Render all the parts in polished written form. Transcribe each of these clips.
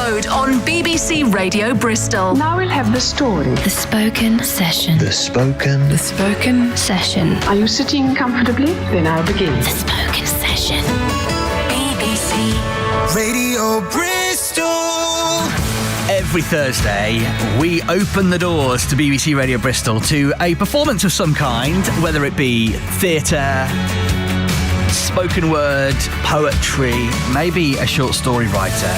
Road on BBC Radio Bristol. Now we'll have the story. The spoken session. The spoken session. Are you sitting comfortably? Then I'll begin. The spoken session. BBC Radio Bristol. Every Thursday, we open the doors to BBC Radio Bristol to a performance of some kind, whether it be theatre, spoken word, poetry, maybe a short story writer,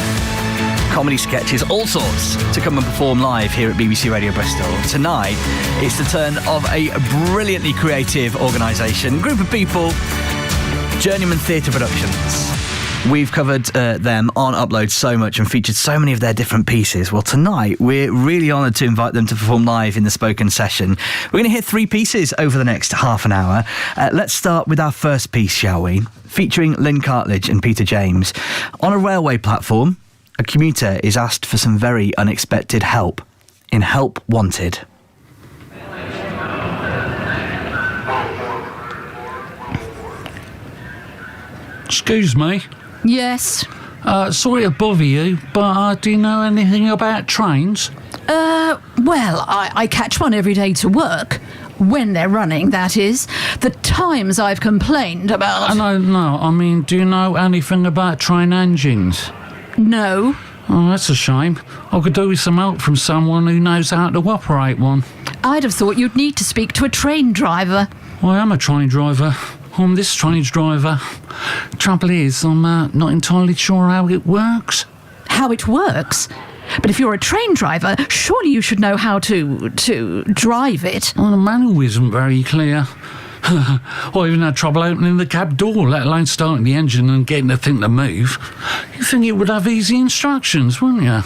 comedy sketches, all sorts, to come and perform live here at BBC Radio Bristol. Tonight, it's the turn of a brilliantly creative organisation, group of people, Journeyman Theatre Productions. We've covered them on Upload so much and featured so many of their different pieces. Well, tonight, we're really honoured to invite them to perform live in the spoken session. We're going to hear 3 pieces over the next half an hour. Let's start with our first piece, shall we? Featuring Lynn Cartledge and Peter James. On a railway platform, a commuter is asked for some very unexpected help in Help Wanted. Excuse me. Yes. Sorry to bother you, but do you know anything about trains? Well, I catch one every day to work. When they're running, that is. The times I've complained about... No, I mean, do you know anything about train engines? No. Oh, that's a shame. I could do with some help from someone who knows how to operate one. I'd have thought you'd need to speak to a train driver. I am a train driver. I'm this train's driver. Trouble is, I'm not entirely sure how it works. How it works? But if you're a train driver, surely you should know how to drive it. Well, the manual isn't very clear. I even had trouble opening the cab door, let alone starting the engine and getting the thing to move. You'd think it would have easy instructions, wouldn't you?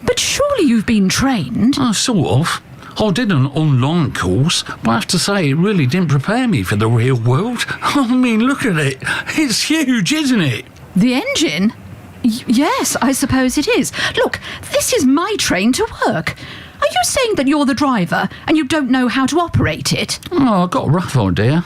But surely you've been trained. Sort of. I did an online course, but I have to say it really didn't prepare me for the real world. I mean, look at it. It's huge, isn't it? The engine? Yes, I suppose it is. Look, this is my train to work. Are you saying that you're the driver and you don't know how to operate it? Oh, I got a rough idea.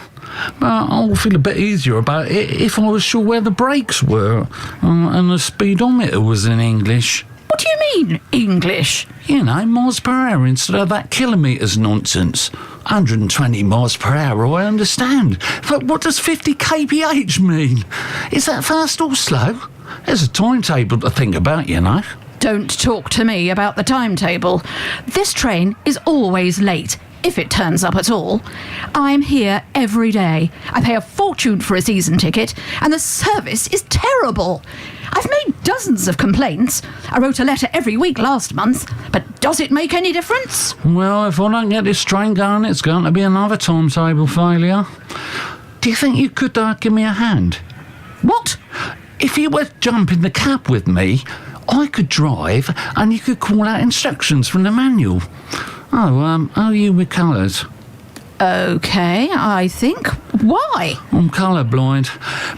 But I'll feel a bit easier about it if I was sure where the brakes were and the speedometer was in English. What do you mean, English? You know, miles per hour instead of that kilometres nonsense. 120 miles per hour, I understand. But what does 50 kph mean? Is that fast or slow? There's a timetable to think about, you know. Don't talk to me about the timetable. This train is always late, if it turns up at all. I'm here every day. I pay a fortune for a season ticket, and the service is terrible. I've made dozens of complaints. I wrote a letter every week last month, but does it make any difference? Well, if I don't get this train going, it's going to be another timetable failure. Do you think you could give me a hand? What? If you were to jump in the cab with me, I could drive and you could call out instructions from the manual. How are you with colours? OK, I think. Why? I'm colourblind.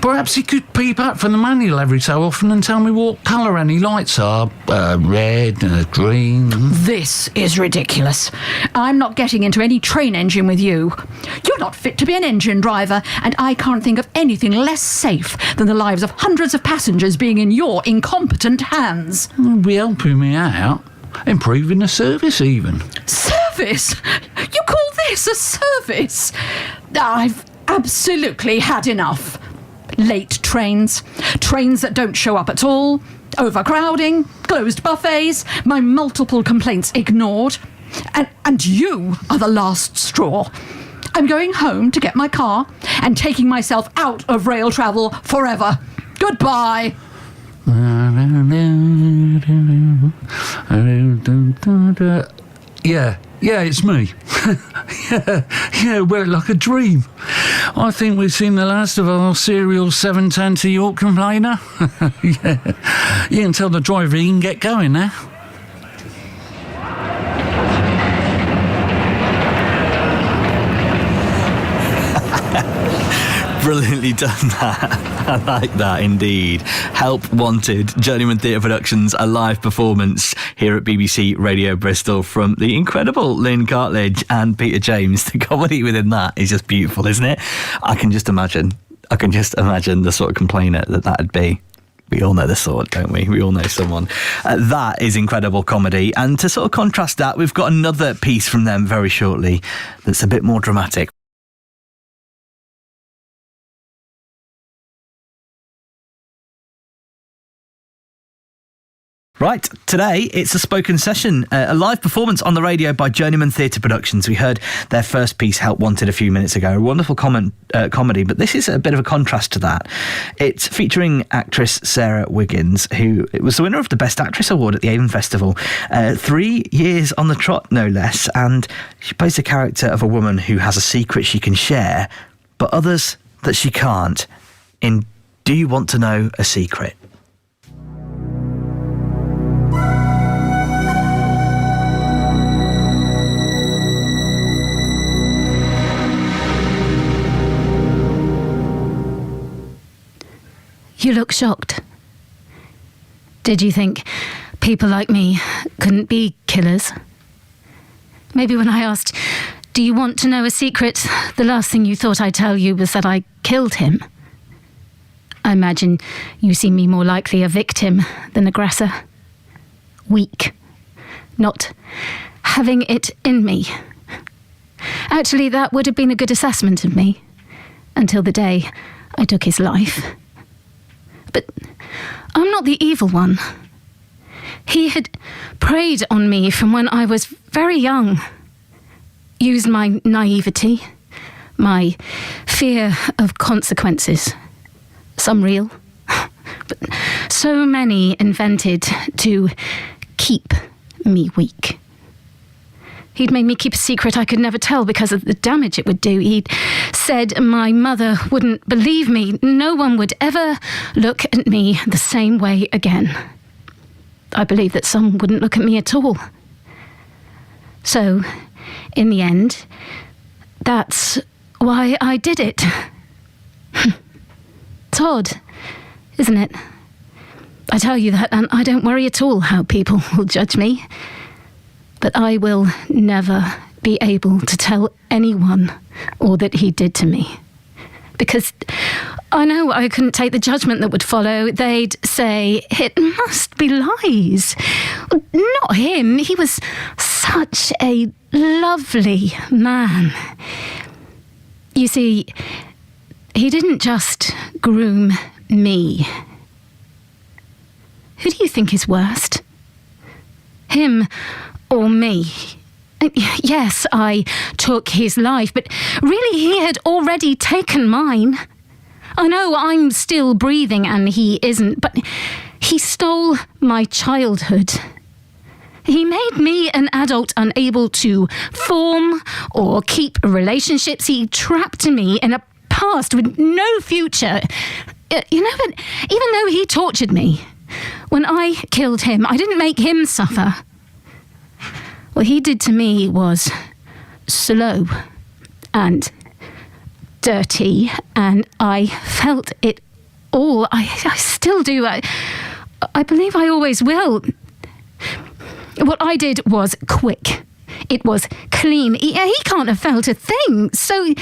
Perhaps you could peep up from the manual every so often and tell me what colour any lights are. Red, green... This is ridiculous. I'm not getting into any train engine with you. You're not fit to be an engine driver, and I can't think of anything less safe than the lives of hundreds of passengers being in your incompetent hands. You'll be helping me out. Improving the service, even. Service? You call this a service? I've absolutely had enough. Late trains, trains that don't show up at all, overcrowding, closed buffets, my multiple complaints ignored. And you are the last straw. I'm going home to get my car and taking myself out of rail travel forever. Goodbye. Yeah, it's me. yeah, well, like a dream. I think we've seen the last of our serial 710 to York complainer. Yeah, you can tell the driver he can get going now. Brilliantly done that. I like that indeed. Help Wanted, Journeyman Theatre Productions, a live performance here at BBC Radio Bristol from the incredible Lynn Cartledge and Peter James. The comedy within that is just beautiful, isn't it? I can just imagine the sort of complainer that'd be. We all know the sort, don't we? We all know someone. That is incredible comedy. And to sort of contrast that, we've got another piece from them very shortly that's a bit more dramatic. Right, today it's a spoken session, a live performance on the radio by Journeyman Theatre Productions. We heard their first piece, Help Wanted, a few minutes ago. A wonderful comedy, but this is a bit of a contrast to that. It's featuring actress Sarah Wiggins, who was the winner of the Best Actress Award at the Avon Festival 3 years on the trot, no less, and she plays the character of a woman who has a secret she can share, but others that she can't, in Do You Want to Know a Secret? You look shocked. Did you think people like me couldn't be killers? Maybe when I asked, do you want to know a secret, the last thing you thought I'd tell you was that I killed him. I imagine you see me more likely a victim than aggressor. Weak. Not having it in me. Actually, that would have been a good assessment of me, until the day I took his life. But I'm not the evil one. He had preyed on me from when I was very young. Used my naivety, my fear of consequences. Some real, but so many invented to keep me weak. He'd made me keep a secret I could never tell because of the damage it would do. He'd said my mother wouldn't believe me. No one would ever look at me the same way again. I believe that some wouldn't look at me at all. So, in the end, that's why I did it. It's odd, isn't it? I tell you that, and I don't worry at all how people will judge me. But I will never be able to tell anyone all that he did to me. Because I know I couldn't take the judgment that would follow. They'd say, it must be lies. Not him. He was such a lovely man. You see, he didn't just groom me. Who do you think is worst? Him or me? Yes, I took his life, but really he had already taken mine. I know I'm still breathing and he isn't, but he stole my childhood. He made me an adult unable to form or keep relationships. He trapped me in a past with no future. You know, but even though he tortured me, when I killed him, I didn't make him suffer. What he did to me was slow and dirty, and I felt it all. I still do. I believe I always will. What I did was quick. It was clean. He can't have felt a thing. So,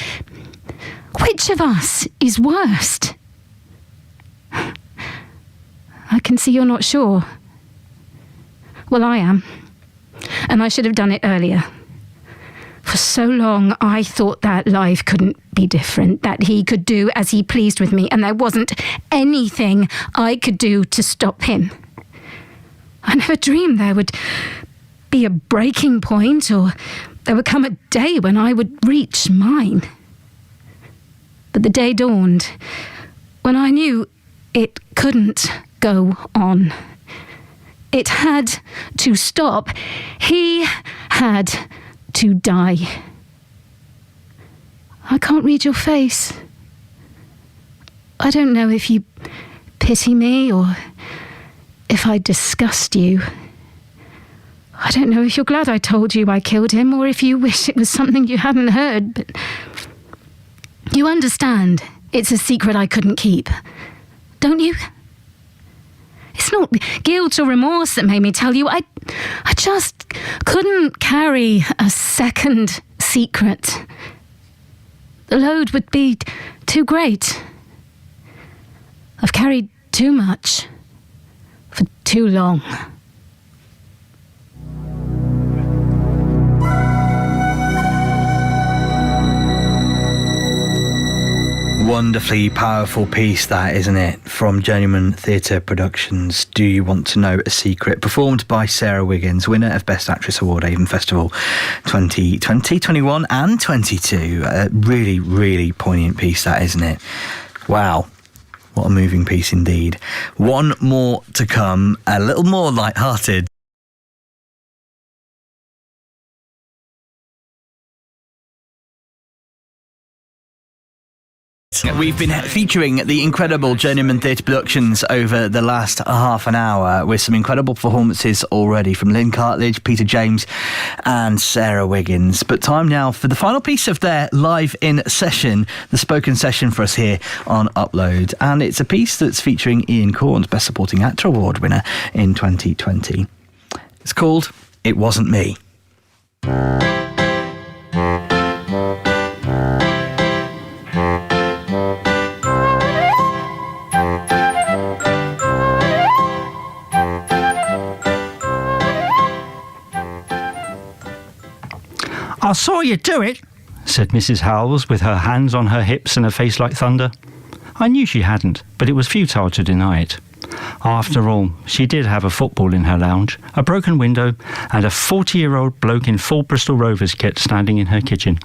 which of us is worst? I can see you're not sure. Well, I am. And I should have done it earlier. For so long, I thought that life couldn't be different, that he could do as he pleased with me, and there wasn't anything I could do to stop him. I never dreamed there would be a breaking point, or there would come a day when I would reach mine. But the day dawned when I knew it couldn't go on. It had to stop. He had to die. I can't read your face. I don't know if you pity me or if I disgust you. I don't know if you're glad I told you I killed him or if you wish it was something you hadn't heard, but you understand it's a secret I couldn't keep, don't you? It's not guilt or remorse that made me tell you. I just couldn't carry a second secret. The load would be too great. I've carried too much. too long. Wonderfully powerful piece, that, isn't it? From Journeyman Theatre Productions, Do You Want to Know a Secret? Performed by Sarah Wiggins, winner of Best Actress Award, Avon Festival 2020, 21 and 22. A really, really poignant piece, that, isn't it? Wow. What a moving piece indeed. One more to come, a little more light-hearted. We've been featuring the incredible Journeyman Theatre Productions over the last half an hour with some incredible performances already from Lynn Cartledge, Peter James and Sarah Wiggins. But time now for the final piece of their live in session, the spoken session for us here on Upload. And it's a piece that's featuring Ian Corns, Best Supporting Actor Award winner in 2020. It's called It Wasn't Me. "I saw you do it," said Mrs. Howells, with her hands on her hips and a face like thunder. I knew she hadn't, but it was futile to deny it. After all, she did have a football in her lounge, a broken window, and a 40-year-old bloke in full Bristol Rovers kit standing in her kitchen.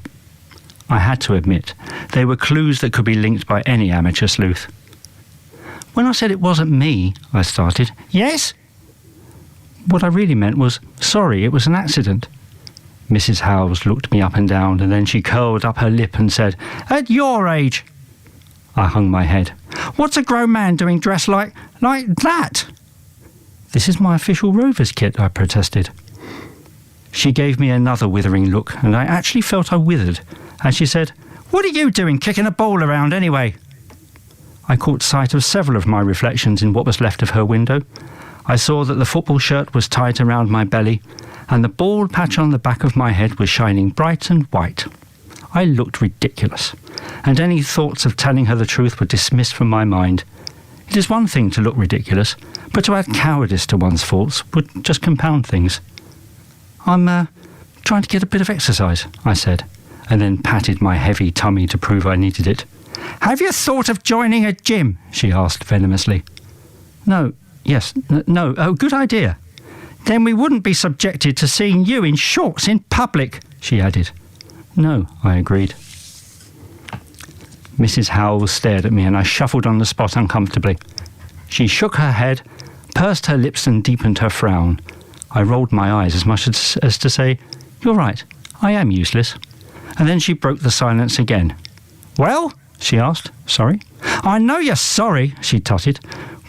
I had to admit, they were clues that could be linked by any amateur sleuth. "When I said it wasn't me," I started. "Yes?" What I really meant was, "Sorry, it was an accident." Mrs. Howells looked me up and down, and then she curled up her lip and said, "At your age?" I hung my head. "What's a grown man doing dressed like that?" "This is my official Rovers kit," I protested. She gave me another withering look, and I actually felt I withered, and she said, "What are you doing kicking a ball around anyway?" I caught sight of several of my reflections in what was left of her window. I saw that the football shirt was tight around my belly, and the bald patch on the back of my head was shining bright and white. I looked ridiculous, and any thoughts of telling her the truth were dismissed from my mind. It is one thing to look ridiculous, but to add cowardice to one's faults would just compound things. "I'm trying to get a bit of exercise," I said, and then patted my heavy tummy to prove I needed it. "Have you thought of joining a gym?" she asked venomously. No, oh, good idea. "Then we wouldn't be subjected to seeing you in shorts in public," she added. "No," I agreed. Mrs. Howells stared at me, and I shuffled on the spot uncomfortably. She shook her head, pursed her lips and deepened her frown. I rolled my eyes as much as to say, "You're right, I am useless." And then she broke the silence again. "Well?" she asked. "Sorry?" "I know you're sorry," she tutted.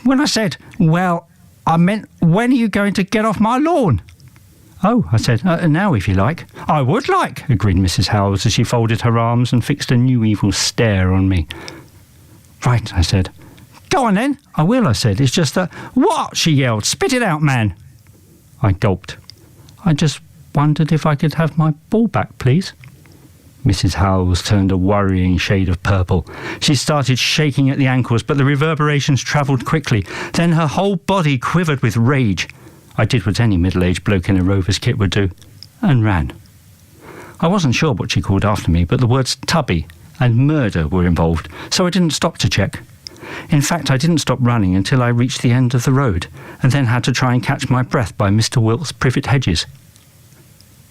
"When I said, well, I meant, when are you going to get off my lawn?" "Oh," I said, "now if you like." "I would like," agreed Mrs. Howells as she folded her arms and fixed a new evil stare on me. "Right," I said. "Go on then." "I will," I said. "It's just that..." "What?" she yelled. "Spit it out, man." I gulped. "I just wondered if I could have my ball back, please." Mrs. Howells turned a worrying shade of purple. She started shaking at the ankles, but the reverberations travelled quickly. Then her whole body quivered with rage. I did what any middle-aged bloke in a Rovers kit would do, and ran. I wasn't sure what she called after me, but the words tubby and murder were involved, so I didn't stop to check. In fact, I didn't stop running until I reached the end of the road, and then had to try and catch my breath by Mr. Wilt's privet hedges.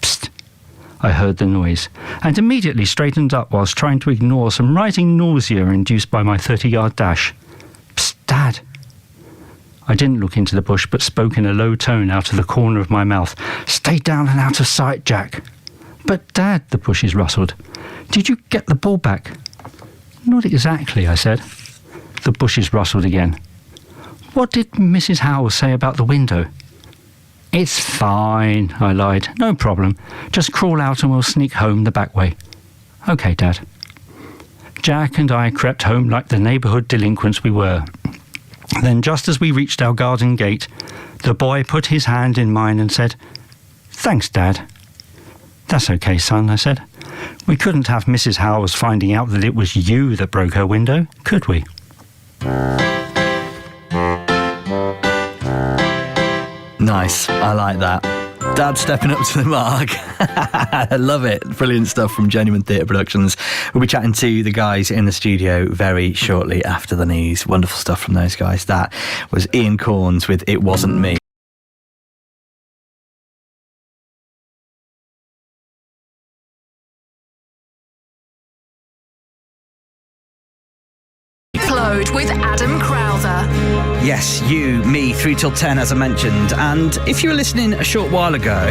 Psst! I heard the noise, and immediately straightened up whilst trying to ignore some rising nausea induced by my 30-yard dash. "Psst, Dad!" I didn't look into the bush, but spoke in a low tone out of the corner of my mouth. "Stay down and out of sight, Jack." "But, Dad," the bushes rustled. "Did you get the ball back?" "Not exactly," I said. The bushes rustled again. "What did Mrs. Howells say about the window?" "It's fine," I lied. "No problem. Just crawl out and we'll sneak home the back way." "OK, Dad." Jack and I crept home like the neighbourhood delinquents we were. Then, just as we reached our garden gate, the boy put his hand in mine and said, "Thanks, Dad." "That's OK, son," I said. "We couldn't have Mrs. Howells finding out that it was you that broke her window, could we?" Nice. I like that. Dad stepping up to the mark. I love it. Brilliant stuff from Genuine Theatre Productions. We'll be chatting to the guys in the studio very shortly after the news. Wonderful stuff from those guys. That was Ian Corns with It Wasn't Me. With Adam Crowther. Yes, you, me, 3 till 10 as I mentioned. And if you were listening a short while ago,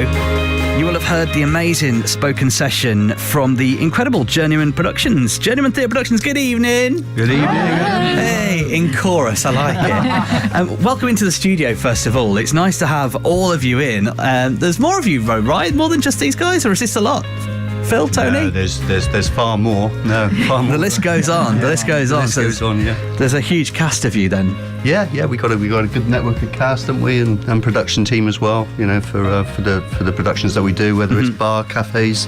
you will have heard the amazing spoken session from the incredible Genuine Productions. Genuine Theatre Productions, good evening. Good evening. Hey, in chorus, I like it. Welcome into the studio, first of all. It's nice to have all of you in. There's more of you, right? More than just these guys, or is this a lot? Phil, Tony? No, there's far more. No, far more. The list goes on. The list goes on. Yeah. There's a huge cast of you then. Yeah. We got a good network of cast, haven't we, and production team as well. You know, for the productions that we do, whether it's bar, cafes,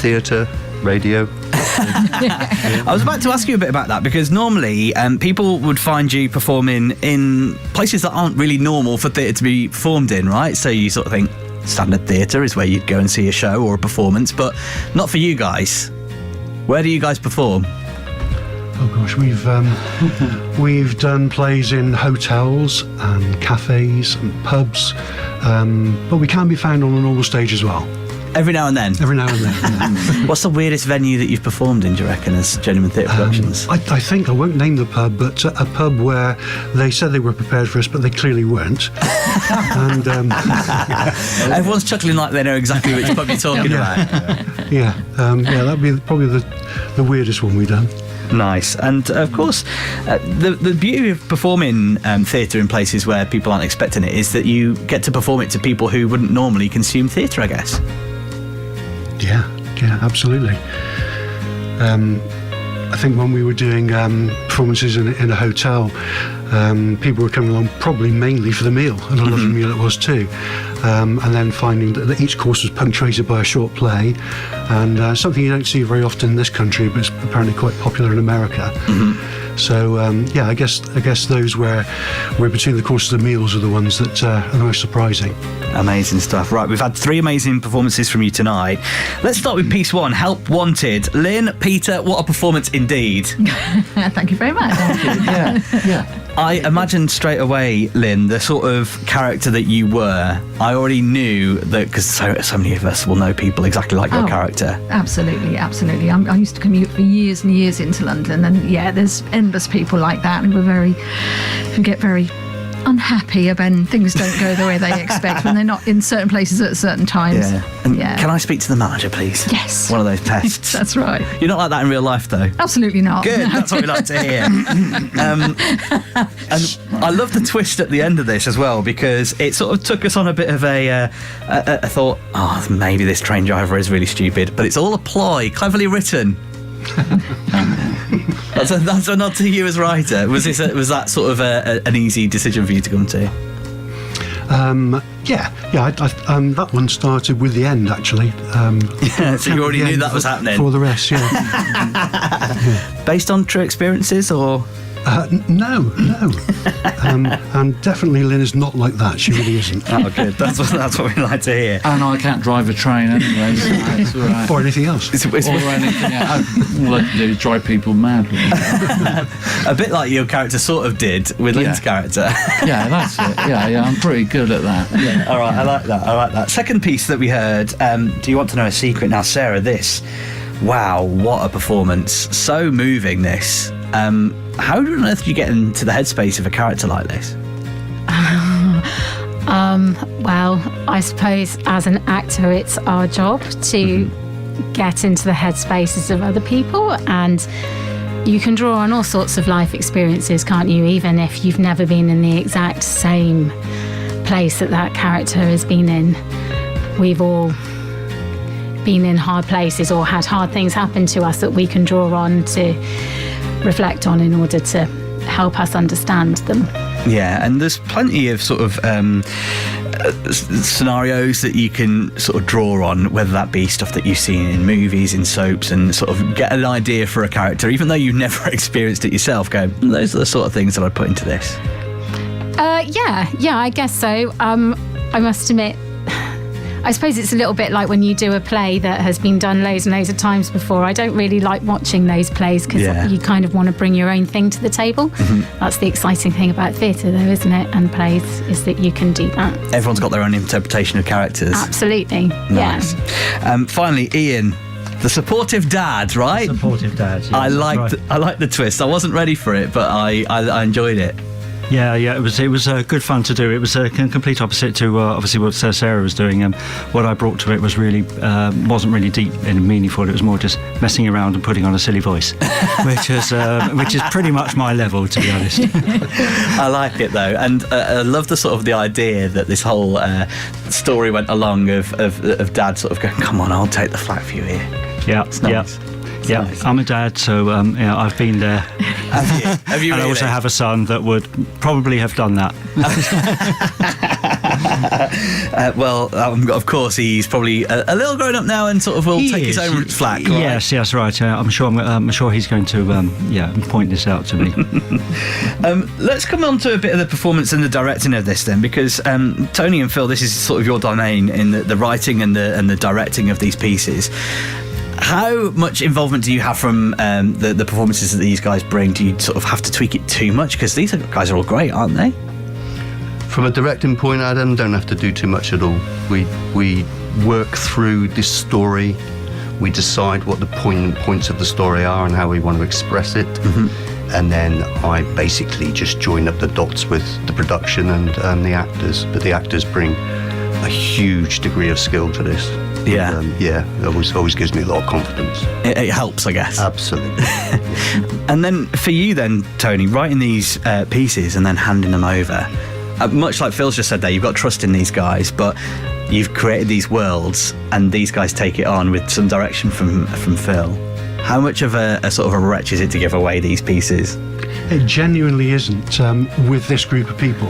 theatre, radio. I was about to ask you a bit about that because normally people would find you performing in places that aren't really normal for theatre to be performed in, right? So you sort of think standard theatre is where you'd go and see a show or a performance, but not for you guys. Where do you guys perform? Oh gosh, we've done plays in hotels and cafes and pubs, but we can be found on a normal stage as well. Every now and then? Every now and then, yeah. What's the weirdest venue that you've performed in, do you reckon, as Genuine Theatre Productions? I think, I won't name the pub, but a pub where they said they were prepared for us, but they clearly weren't. And everyone's chuckling like they know exactly which pub you're talking about. Yeah, that'd be probably the weirdest one we've done. Nice. And of course, the beauty of performing theatre in places where people aren't expecting it is that you get to perform it to people who wouldn't normally consume theatre, I guess. Yeah, absolutely. I think when we were doing performances in a hotel, people were coming along probably mainly for the meal, and a lovely meal it was too. And then finding that each course was punctuated by a short play, and something you don't see very often in this country, but it's apparently quite popular in America. So I guess those where between the courses of meals are the ones that are the most surprising. Amazing stuff. Right, we've had 3 amazing performances from you tonight. Let's start with piece 1, Help Wanted. Lynn, Peter, what a performance indeed. Thank you very much. Yeah. I imagined straight away, Lynn, the sort of character that you were. I already knew that, because so many of us will know people exactly like your character. Absolutely. I used to commute for years and years into London, and there's endless people like that who get very unhappy when things don't go the way they expect, when they're not in certain places at certain times. Can I speak to the manager, please? Yes. One of those pests. That's right. You're not like that in real life, though. Absolutely not. Good, that's what we like to hear. And I love the twist at the end of this as well, because it sort of took us on a bit of a thought, maybe this train driver is really stupid, but it's all a ploy, cleverly written. That's a nod to you as writer. Was that sort of an easy decision for you to come to? That one started with the end, actually. So you already knew that was happening. For the rest, Based on true experiences, or? No. And definitely Lynn is not like that. She really isn't. Oh, good. That's what we like to hear. And I can't drive a train anyway, so that's all right. Or anything else. Or anything else. All I can do is drive people mad. A bit like your character sort of did with Lynn's character. Yeah, that's it. Yeah, I'm pretty good at that. Yeah. All right, I like that. Second piece that we heard, Do You Want to Know a Secret? Now, Sarah, this, wow, what a performance. So moving, this. How on earth do you get into the headspace of a character like this? Well, I suppose as an actor, it's our job to get into the headspaces of other people, and you can draw on all sorts of life experiences, can't you? Even if you've never been in the exact same place that character has been in. We've all been in hard places or had hard things happen to us that we can draw on to reflect on in order to help us understand them. Yeah, and there's plenty of sort of scenarios that you can sort of draw on, whether that be stuff that you've seen in movies, in soaps, and sort of get an idea for a character, even though you've never experienced it yourself. Those are the sort of things that I'd put into this. Yeah, I guess so. I must admit, I suppose it's a little bit like when you do a play that has been done loads and loads of times before. I don't really like watching those plays because you kind of want to bring your own thing to the table. That's the exciting thing about theatre, though, isn't it? And plays, is that you can do that. Everyone's got their own interpretation of characters. Absolutely. Nice. Yeah. Finally, Ian, the supportive dad, right? Supportive dad. Yeah, I liked the twist. I wasn't ready for it, but I enjoyed it. Yeah, it was good fun to do. It was a complete opposite to obviously what Sarah was doing. What I brought to it was really wasn't really deep and meaningful. It was more just messing around and putting on a silly voice, which is pretty much my level, to be honest. I like it though, and I love the idea that this whole story went along of Dad sort of going, "Come on, I'll take the flak for you here." Yeah, it's nice. Yeah, nice. I'm a dad, so I've been there. Have you And really? I also have a son that would probably have done that. Well, of course, he's probably a little grown up now and sort of will take his own flak. Right? Yes, right. I'm sure he's going to point this out to me. Let's come on to a bit of the performance and the directing of this then, because Tony and Phil, this is sort of your domain in the writing and the directing of these pieces. How much involvement do you have from the performances that these guys bring? Do you sort of have to tweak it too much? Because these guys are all great, aren't they? From a directing point, Adam, don't have to do too much at all. We work through this story. We decide what the points of the story are and how we want to express it. And then I basically just join up the dots with the production and the actors. But the actors bring a huge degree of skill to this. Yeah. It always gives me a lot of confidence. It helps, I guess. Absolutely. And then for you then, Tony, writing these pieces and then handing them over, much like Phil's just said there, you've got trust in these guys, but you've created these worlds and these guys take it on with some direction from Phil. How much of a sort of a wretch is it to give away these pieces? It genuinely isn't with this group of people.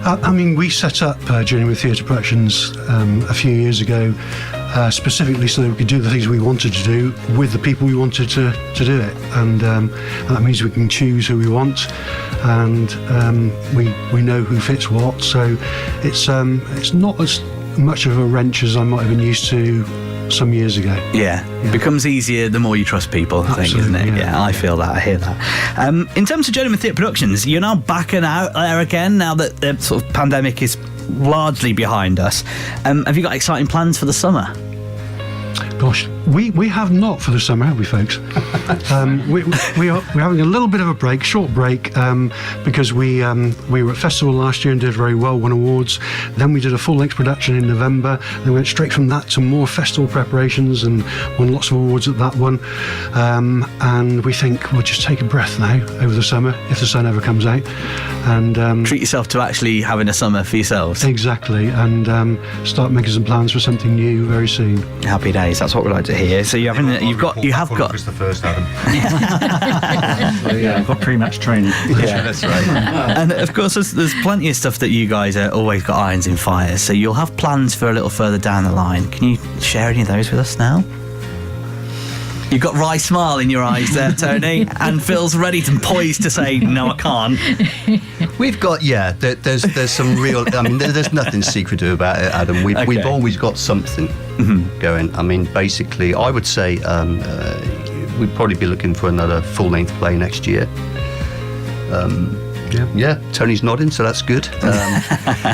I mean, we set up Journey with Theatre Productions a few years ago specifically so that we could do the things we wanted to do with the people we wanted to do it. And that means we can choose who we want and we know who fits what. So it's not as much of a wrench as I might have been used to some years ago. Yeah. It becomes easier the more you trust people, I think, isn't it? Yeah, I feel that, I hear that. In terms of Journey with Theatre Productions, you're now back and out there again now that the sort of pandemic is largely behind us. Have you got exciting plans for the summer? Gosh, we have not for the summer, have we, folks? We're having a little bit of a break, short break, because we were at festival last year and did very well, won awards. Then we did a full-length production in November. Then went straight from that to more festival preparations and won lots of awards at that one. And we think we'll just take a breath now over the summer, if the sun ever comes out. And treat yourself to actually having a summer for yourselves. Exactly, and start making some plans for something new very soon. Happy days. That's what we like to hear. So you have got. August the 1st, Adam. So, yeah, I've got pre-match training. Yeah, that's right. And of course, there's plenty of stuff that you guys are always got irons in fire. So you'll have plans for a little further down the line. Can you share any of those with us now? You've got wry smile in your eyes there, Tony, and Phil's ready and poised to say, no, I can't. We've got, there's some real, I mean, there's nothing secretive about it, Adam. We've always got something going. I mean, basically, I would say we'd probably be looking for another full-length play next year. Yeah, Tony's nodding, so that's good.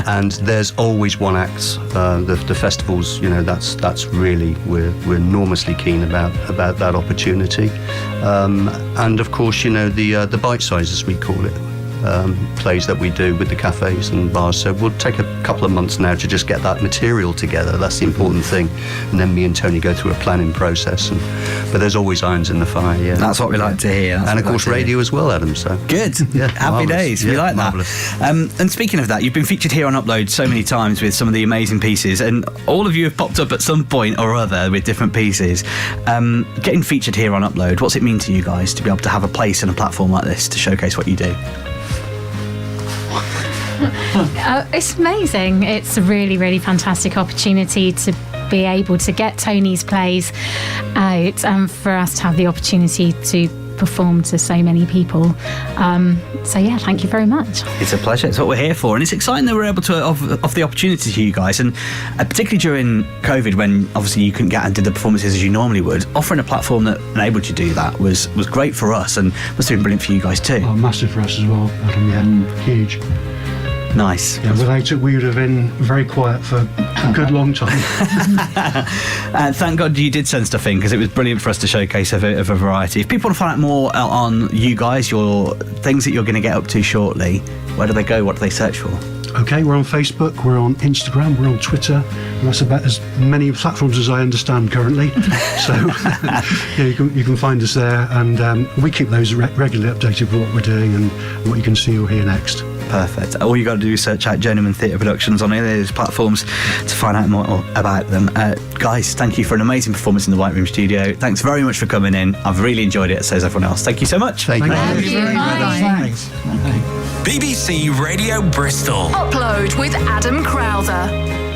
And there's always one act. The festivals, that's really we're enormously keen about that opportunity. And of course, the bite size, as we call it, plays that we do with the cafes and bars. So we'll take a couple of months now to just get that material together. That's the important thing. And then me and Tony go through a planning process. But there's always irons in the fire. Yeah, that's what we like to hear. And of course, radio as well, Adam. So good. Yeah, happy days. We like that. And speaking of that, you've been featured here on Upload so many times with some of the amazing pieces, and all of you have popped up at some point or other with different pieces. Getting featured here on Upload, what's it mean to you guys to be able to have a place and a platform like this to showcase what you do? It's amazing. It's a really, really fantastic opportunity to be able to get Tony's plays out and for us to have the opportunity to performed to so many people. So yeah, thank you very much. It's a pleasure. It's what we're here for, and it's exciting that we're able to offer the opportunity to you guys, and particularly during COVID, when obviously you couldn't get and did the performances as you normally would. Offering a platform that enabled you to do that was great for us, and must have been brilliant for you guys too. Oh, massive for us as well, Adam. Yeah, huge. Nice. Yeah, without it, we would have been very quiet for a good long time. And thank God you did send stuff in, because it was brilliant for us to showcase of a variety. If people want to find out more on you guys, your things that you're going to get up to shortly, where do they go? What do they search for? Okay, we're on Facebook, we're on Instagram, we're on Twitter, and that's about as many platforms as I understand currently. So yeah, you can find us there, and we keep those regularly updated with what we're doing and what you can see or hear next. Perfect. All you got to do is search out Journeyman Theatre Productions on any of those platforms to find out more about them. Guys, thank you for an amazing performance in the White Room studio. Thanks very much for coming in. I've really enjoyed it, so has everyone else. Thank you so much. Thank you. Thank you. Bye. Thanks. BBC Radio Bristol. Upload with Adam Crowther.